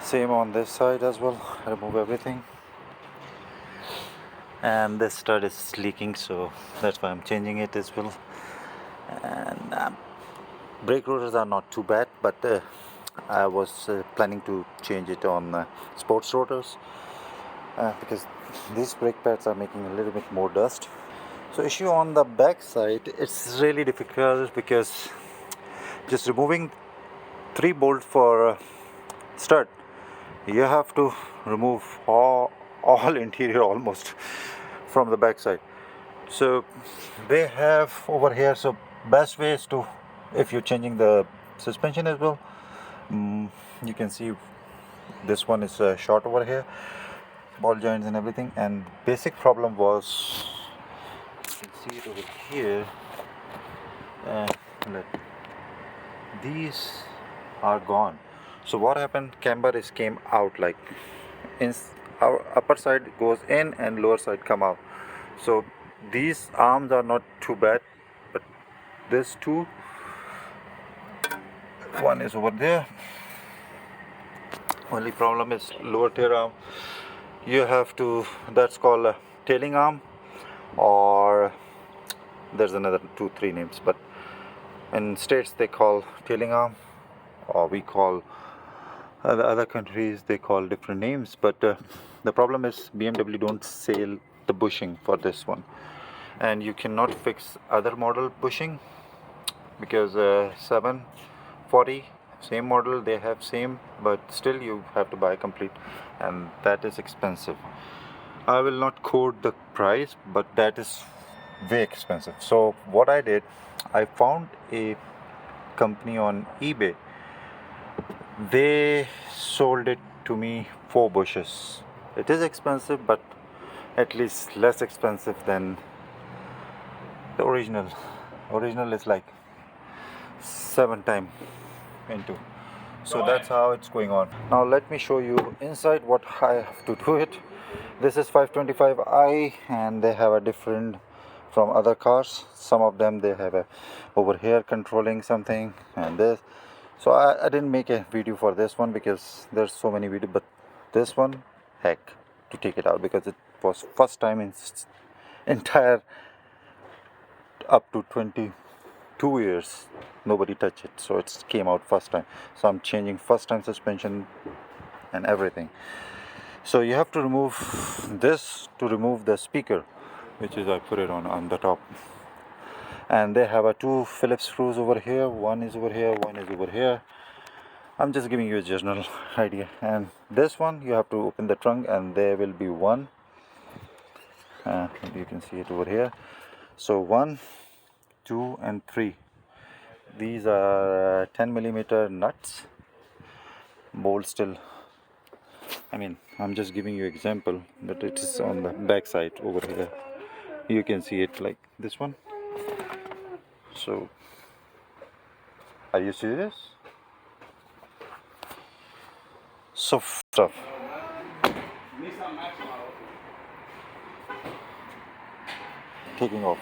Same on this side as well. Remove everything. And this stud is leaking, so that's why I'm changing it as well. And brake rotors are not too bad, but I was planning to change it on sports rotors because these brake pads are making a little bit more dust. So issue on the back side, it's really difficult because just removing 3 bolts for stud, you have to remove all interior almost from the back side. So they have over here, so best way is to, if you're changing the suspension as well, you can see this one is short over here, ball joints and everything. And basic problem was, you can see it over here, these are gone. So what happened, camber is came out, like in our upper side goes in and lower side come out. So these arms are not too bad, but this two, one is over there. Only problem is lower tail arm. You have to, that's called a tailing arm, or there's another 2-3 names, but in states they call tailing arm, or we call other countries they call different names. But the problem is BMW don't sell the bushing for this one, and you cannot fix other model bushing because 740 same model they have same, but still you have to buy complete, and that is expensive. I will not quote the price, but that is way expensive. So what I did, I found a company on eBay. They sold it to me 4 bushes. It is expensive, but at least less expensive than the original. Original is like 7 times into. So that's how it's going on. Now let me show you inside what I have to do it. This is 525i, and they have a different from other cars. Some of them they have a over here controlling something, and this. So I didn't make a video for this one because there's so many videos, but this one, heck, to take it out, because it was first time in entire up to 22 years nobody touched it, so it came out first time. So I'm changing first time suspension and everything. So you have to remove this to remove the speaker, which is I put it on the top. And they have a 2 Phillips screws over here. One is over here, one is over here. I'm just giving you a general idea. And this one you have to open the trunk, and there will be one. You can see it over here. So 1, 2 and 3. These are 10mm nuts. Bolt still, I mean, I'm just giving you example, but it is on the back side over here. You can see it like this one. So are you serious? So tough. Taking off.